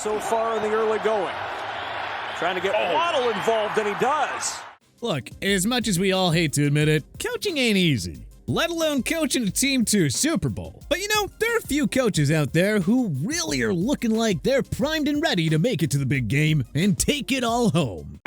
so far in the early going. Trying to get Waddle involved, and he does. Look, as much as we all hate to admit it, coaching ain't easy, let alone coaching a team to a Super Bowl. But you know, there are a few coaches out there who really are looking like they're primed and ready to make it to the big game and take it all home.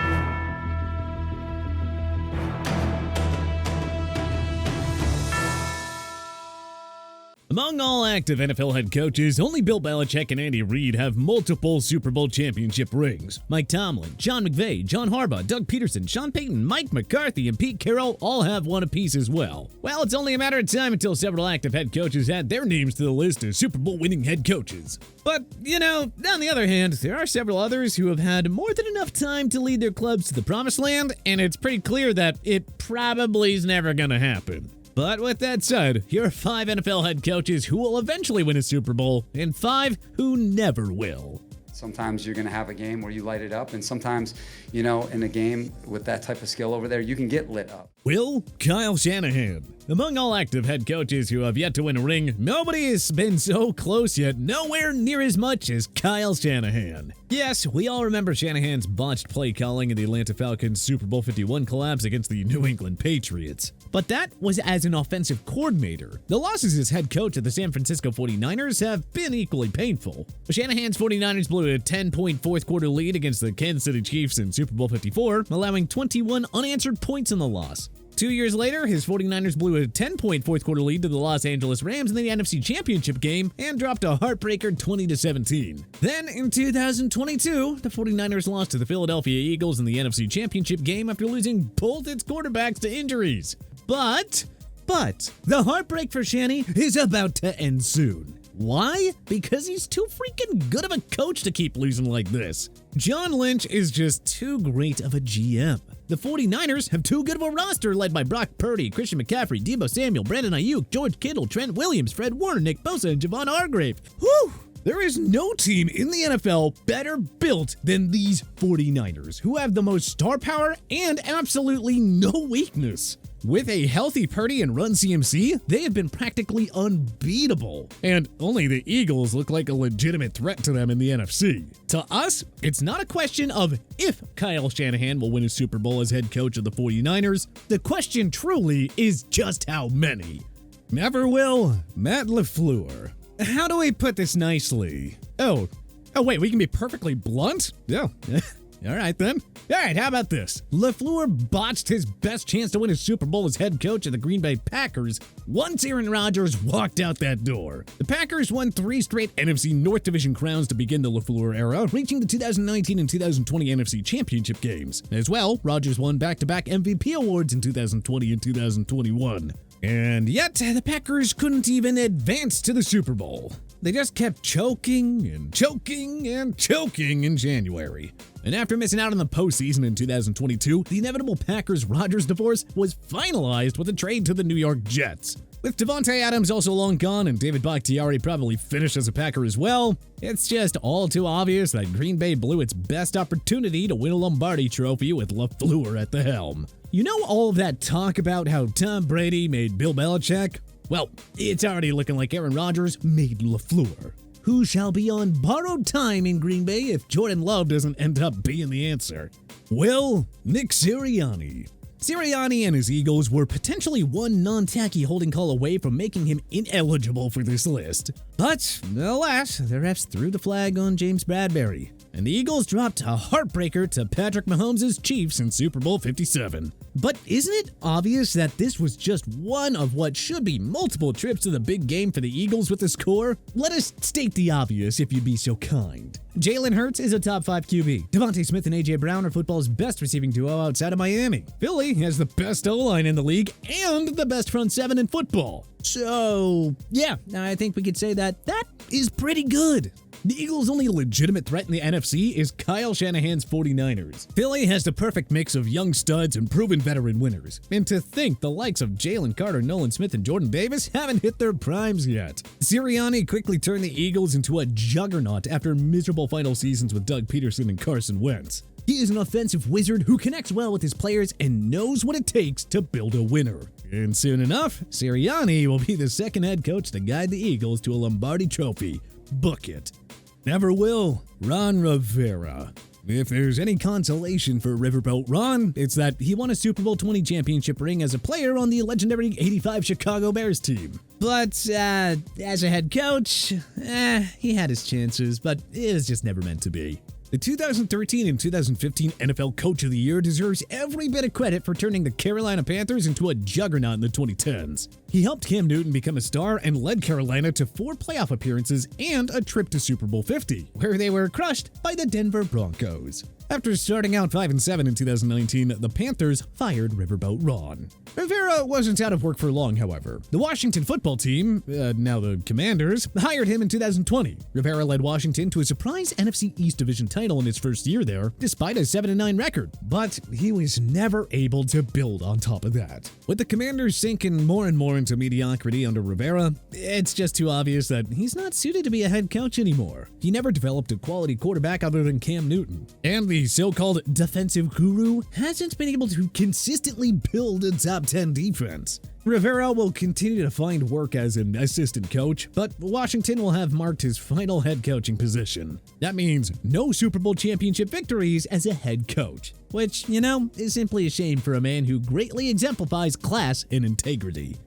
Among all active NFL head coaches, only Bill Belichick and Andy Reid have multiple Super Bowl championship rings. Mike Tomlin, Sean McVay, John Harbaugh, Doug Peterson, Sean Payton, Mike McCarthy, and Pete Carroll all have one apiece as well. Well, it's only a matter of time until several active head coaches add their names to the list of Super Bowl winning head coaches. But, you know, on the other hand, there are several others who have had more than enough time to lead their clubs to the promised land, and it's pretty clear that it probably is never gonna happen. But with that said, here are 5 NFL head coaches who will eventually win a Super Bowl, and 5 who never will. Sometimes you're going to have a game where you light it up, and sometimes, you know, in a game with that type of skill over there, you can get lit up. Will Kyle Shanahan. Among all active head coaches who have yet to win a ring, nobody has been so close yet nowhere near as much as Kyle Shanahan. Yes, we all remember Shanahan's botched play calling in the Atlanta Falcons Super Bowl 51 collapse against the New England Patriots. But that was as an offensive coordinator. The losses as head coach of the San Francisco 49ers have been equally painful. Shanahan's 49ers blew a 10-point fourth-quarter lead against the Kansas City Chiefs in Super Bowl 54, allowing 21 unanswered points in the loss. 2 years later, his 49ers blew a 10-point fourth-quarter lead to the Los Angeles Rams in the NFC Championship game and dropped a heartbreaker 20-17. Then, in 2022, the 49ers lost to the Philadelphia Eagles in the NFC Championship game after losing both its quarterbacks to injuries. But, the heartbreak for Shanny is about to end soon. Why? Because he's too freaking good of a coach to keep losing like this. John Lynch is just too great of a GM. The 49ers have too good of a roster led by Brock Purdy, Christian McCaffrey, Deebo Samuel, Brandon Ayuk, George Kittle, Trent Williams, Fred Warner, Nick Bosa, and Javon Hargrave. Whew! There is no team in the NFL better built than these 49ers, who have the most star power and absolutely no weakness. With a healthy Purdy and Run CMC, they have been practically unbeatable. And only the Eagles look like a legitimate threat to them in the NFC. To us, it's not a question of if Kyle Shanahan will win a Super Bowl as head coach of the 49ers. The question truly is just how many. Never will, Matt LaFleur. How do we put this nicely? Oh wait, we can be perfectly blunt? Yeah. All right, then. All right, how about this? LaFleur botched his best chance to win a Super Bowl as head coach of the Green Bay Packers once Aaron Rodgers walked out that door. The Packers won 3 straight NFC North Division crowns to begin the LaFleur era, reaching the 2019 and 2020 NFC Championship games. As well, Rodgers won back-to-back MVP awards in 2020 and 2021. And yet, the Packers couldn't even advance to the Super Bowl. They just kept choking and choking and choking in January. And after missing out on the postseason in 2022, the inevitable Packers-Rodgers divorce was finalized with a trade to the New York Jets. With Devontae Adams also long gone and David Bakhtiari probably finished as a Packer as well, it's just all too obvious that Green Bay blew its best opportunity to win a Lombardi trophy with LaFleur at the helm. You know all of that talk about how Tom Brady made Bill Belichick? Well, it's already looking like Aaron Rodgers made LaFleur. Who shall be on borrowed time in Green Bay if Jordan Love doesn't end up being the answer? Well, Nick Sirianni. Sirianni and his Eagles were potentially one non-tacky holding call away from making him ineligible for this list. But, alas, the refs threw the flag on James Bradbury, and the Eagles dropped a heartbreaker to Patrick Mahomes' Chiefs in Super Bowl 57. But isn't it obvious that this was just one of what should be multiple trips to the big game for the Eagles with this core? Let us state the obvious if you'd be so kind. Jalen Hurts is a top 5 QB. Devontae Smith and A.J. Brown are football's best receiving duo outside of Miami. Philly has the best O-line in the league and the best front 7 in football. So, yeah, I think we could say that is pretty good. The Eagles' only legitimate threat in the NFC is Kyle Shanahan's 49ers. Philly has the perfect mix of young studs and proven veteran winners. And to think the likes of Jalen Carter, Nolan Smith, and Jordan Davis haven't hit their primes yet. Sirianni quickly turned the Eagles into a juggernaut after miserable final seasons with Doug Peterson and Carson Wentz. He is an offensive wizard who connects well with his players and knows what it takes to build a winner. And soon enough, Sirianni will be the second head coach to guide the Eagles to a Lombardi trophy. Book it. Never will. Ron Rivera. If there's any consolation for Riverboat Ron, it's that he won a Super Bowl 20 championship ring as a player on the legendary 85 Chicago Bears team. But, as a head coach, he had his chances, but it was just never meant to be. The 2013 and 2015 NFL Coach of the Year deserves every bit of credit for turning the Carolina Panthers into a juggernaut in the 2010s. He helped Cam Newton become a star and led Carolina to 4 playoff appearances and a trip to Super Bowl 50, where they were crushed by the Denver Broncos. After starting out 5-7 in 2019, the Panthers fired Riverboat Ron. Rivera wasn't out of work for long, however. The Washington football team, now the Commanders, hired him in 2020. Rivera led Washington to a surprise NFC East Division title in his first year there, despite a 7-9 record. But he was never able to build on top of that. With the Commanders sinking more and more into mediocrity under Rivera, it's just too obvious that he's not suited to be a head coach anymore. He never developed a quality quarterback other than Cam Newton. And the so-called defensive guru hasn't been able to consistently build a top 10 defense. Rivera will continue to find work as an assistant coach, but Washington will have marked his final head coaching position. That means no Super Bowl championship victories as a head coach, which, is simply a shame for a man who greatly exemplifies class and integrity.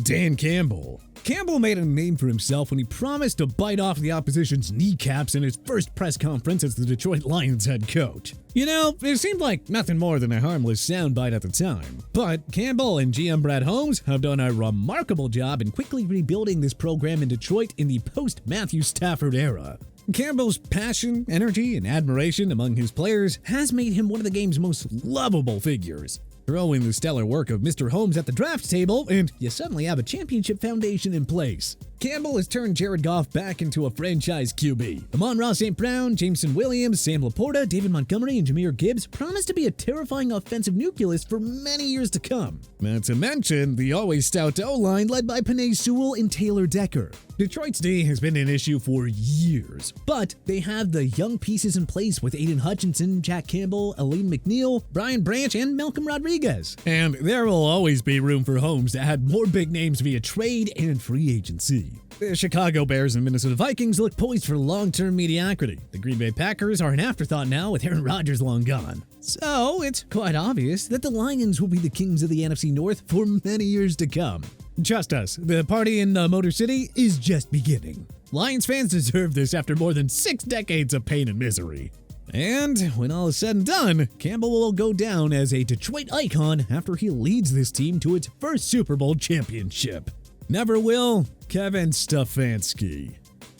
Dan Campbell. Campbell made a name for himself when he promised to bite off the opposition's kneecaps in his first press conference as the Detroit Lions head coach. It seemed like nothing more than a harmless soundbite at the time. But Campbell and GM Brad Holmes have done a remarkable job in quickly rebuilding this program in Detroit in the post-Matthew Stafford era. Campbell's passion, energy, and admiration among his players has made him one of the game's most lovable figures. Throw in the stellar work of Mr. Holmes at the draft table, and you suddenly have a championship foundation in place. Campbell has turned Jared Goff back into a franchise QB. Amon-Ra St. Brown, Jameson Williams, Sam Laporta, David Montgomery, and Jahmyr Gibbs promise to be a terrifying offensive nucleus for many years to come. Not to mention the always stout O-line led by Penei Sewell and Taylor Decker. Detroit's D has been an issue for years, but they have the young pieces in place with Aiden Hutchinson, Jack Campbell, Aleem McNeil, Brian Branch, and Malcolm Rodriguez. And there will always be room for Holmes to add more big names via trade and free agency. The Chicago Bears and Minnesota Vikings look poised for long-term mediocrity. The Green Bay Packers are an afterthought now with Aaron Rodgers long gone. So it's quite obvious that the Lions will be the kings of the NFC North for many years to come. Trust us, the party in Motor City is just beginning. Lions fans deserve this after more than 6 decades of pain and misery. And when all is said and done, Campbell will go down as a Detroit icon after he leads this team to its first Super Bowl championship. Never will Kevin Stefansky.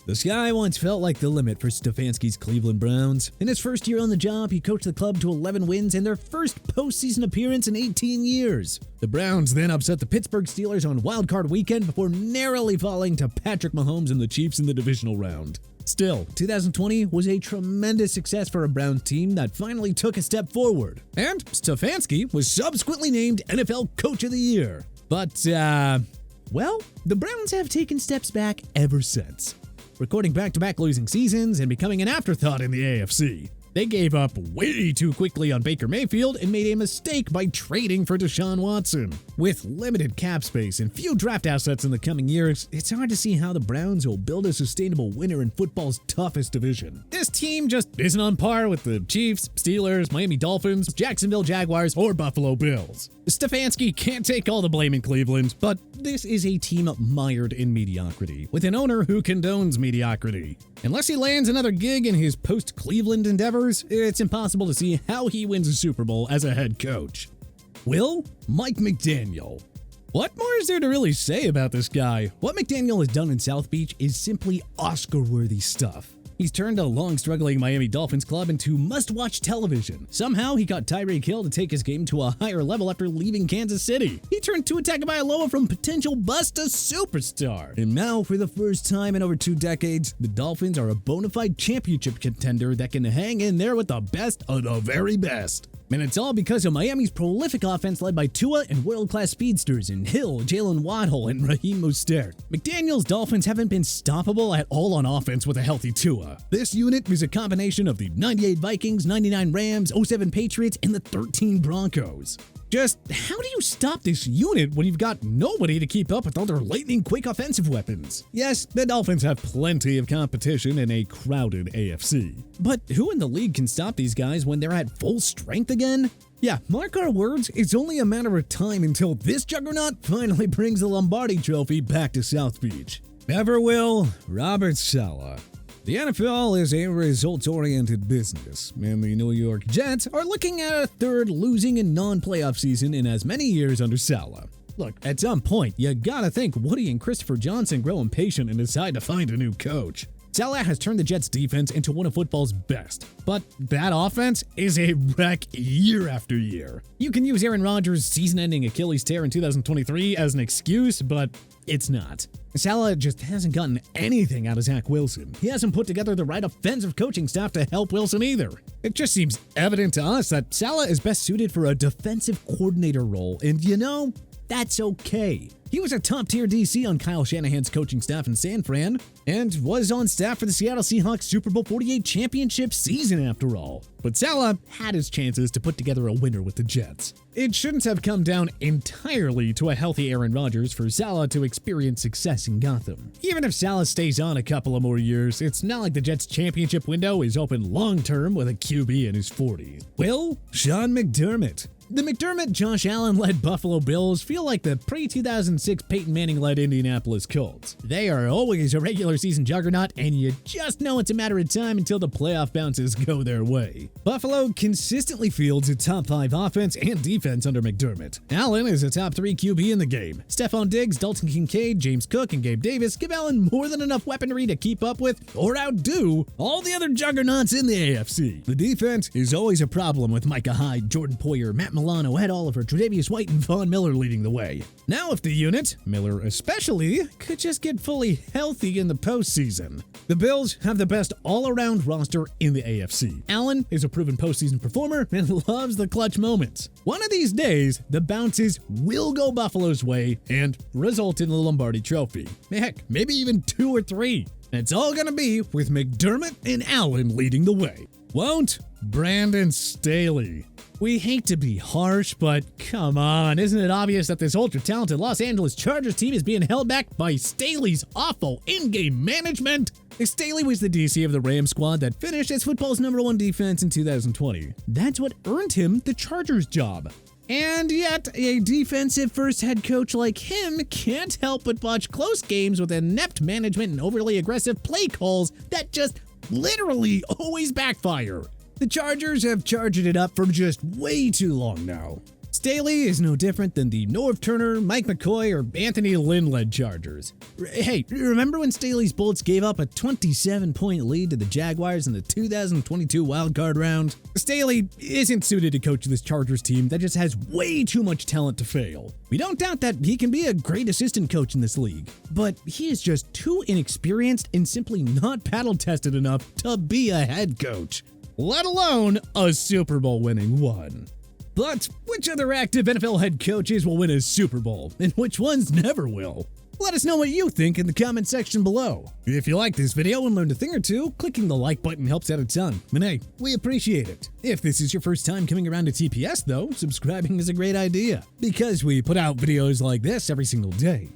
The sky once felt like the limit for Stefansky's Cleveland Browns. In his first year on the job, he coached the club to 11 wins and their first postseason appearance in 18 years. The Browns then upset the Pittsburgh Steelers on Wild Card Weekend before narrowly falling to Patrick Mahomes and the Chiefs in the divisional round. Still, 2020 was a tremendous success for a Browns team that finally took a step forward. And Stefansky was subsequently named NFL Coach of the Year. But, the Browns have taken steps back ever since, recording back-to-back losing seasons and becoming an afterthought in the AFC. They gave up way too quickly on Baker Mayfield and made a mistake by trading for Deshaun Watson. With limited cap space and few draft assets in the coming years, it's hard to see how the Browns will build a sustainable winner in football's toughest division. This team just isn't on par with the Chiefs, Steelers, Miami Dolphins, Jacksonville Jaguars, or Buffalo Bills. Stefansky can't take all the blame in Cleveland, but this is a team mired in mediocrity, with an owner who condones mediocrity. Unless he lands another gig in his post-Cleveland endeavors, it's impossible to see how he wins a Super Bowl as a head coach. Mike McDaniel. What more is there to really say about this guy? What McDaniel has done in South Beach is simply Oscar-worthy stuff. He's turned a long-struggling Miami Dolphins club into must-watch television. Somehow, he got Tyreek Hill to take his game to a higher level after leaving Kansas City. He turned Tua Tagovailoa from potential bust to superstar. And now, for the first time in over 2 decades, the Dolphins are a bona fide championship contender that can hang in there with the best of the very best. And it's all because of Miami's prolific offense led by Tua and world-class speedsters in Hill, Jalen Waddle, and Raheem Mostert. McDaniel's Dolphins haven't been stoppable at all on offense with a healthy Tua. This unit is a combination of the 98 Vikings, 99 Rams, 07 Patriots, and the 13 Broncos. Just how do you stop this unit when you've got nobody to keep up with all their lightning-quick offensive weapons? Yes, the Dolphins have plenty of competition in a crowded AFC. But who in the league can stop these guys when they're at full strength again? Yeah, mark our words, it's only a matter of time until this juggernaut finally brings the Lombardi Trophy back to South Beach. Never will Robert Saleh. The NFL is a results-oriented business, and the New York Jets are looking at a third losing and non-playoff season in as many years under Saleh. Look, at some point, you gotta think Woody and Christopher Johnson grow impatient and decide to find a new coach. Saleh has turned the Jets' defense into one of football's best, but that offense is a wreck year after year. You can use Aaron Rodgers' season-ending Achilles tear in 2023 as an excuse, but it's not. Saleh just hasn't gotten anything out of Zach Wilson. He hasn't put together the right offensive coaching staff to help Wilson either. It just seems evident to us that Saleh is best suited for a defensive coordinator role, and you know, that's okay. He was a top-tier DC on Kyle Shanahan's coaching staff in San Fran, and was on staff for the Seattle Seahawks Super Bowl 48 championship season after all. But Saleh had his chances to put together a winner with the Jets. It shouldn't have come down entirely to a healthy Aaron Rodgers for Saleh to experience success in Gotham. Even if Saleh stays on a couple of more years, it's not like the Jets' championship window is open long-term with a QB in his 40s. Well, Sean McDermott. The McDermott-Josh Allen-led Buffalo Bills feel like the pre-2006 Peyton Manning-led Indianapolis Colts. They are always a regular season juggernaut, and you just know it's a matter of time until the playoff bounces go their way. Buffalo consistently fields a top 5 offense and defense under McDermott. Allen is a top 3 QB in the game. Stephon Diggs, Dalton Kincaid, James Cook, and Gabe Davis give Allen more than enough weaponry to keep up with, or outdo, all the other juggernauts in the AFC. The defense is always a problem with Micah Hyde, Jordan Poyer, Matt Milano, Ed Oliver, Tre'Davious White, and Von Miller leading the way. Now if the unit, Miller especially, could just get fully healthy in the postseason. The Bills have the best all-around roster in the AFC. Allen is a proven postseason performer and loves the clutch moments. One of these days, the bounces will go Buffalo's way and result in the Lombardi Trophy. Heck, maybe even 2 or 3. It's all gonna be with McDermott and Allen leading the way. Won't Brandon Staley? We hate to be harsh, but come on, isn't it obvious that this ultra-talented Los Angeles Chargers team is being held back by Staley's awful in-game management? Staley was the DC of the Rams squad that finished as football's #1 defense in 2020. That's what earned him the Chargers job. And yet, a defensive-first head coach like him can't help but watch close games with inept management and overly aggressive play calls that just literally always backfire. The Chargers have charged it up for just way too long now. Staley is no different than the Norv Turner, Mike McCoy, or Anthony Lynn-led Chargers. Hey, remember when Staley's Bolts gave up a 27-point lead to the Jaguars in the 2022 wildcard round? Staley isn't suited to coach this Chargers team that just has way too much talent to fail. We don't doubt that he can be a great assistant coach in this league, but he is just too inexperienced and simply not battle-tested enough to be a head coach, let alone a Super Bowl winning one. But which other active NFL head coaches will win a Super Bowl, and which ones never will? Let us know what you think in the comment section below. If you like this video and learned a thing or two, clicking the like button helps out a ton, and hey, we appreciate it. If this is your first time coming around to TPS though, subscribing is a great idea, because we put out videos like this every single day.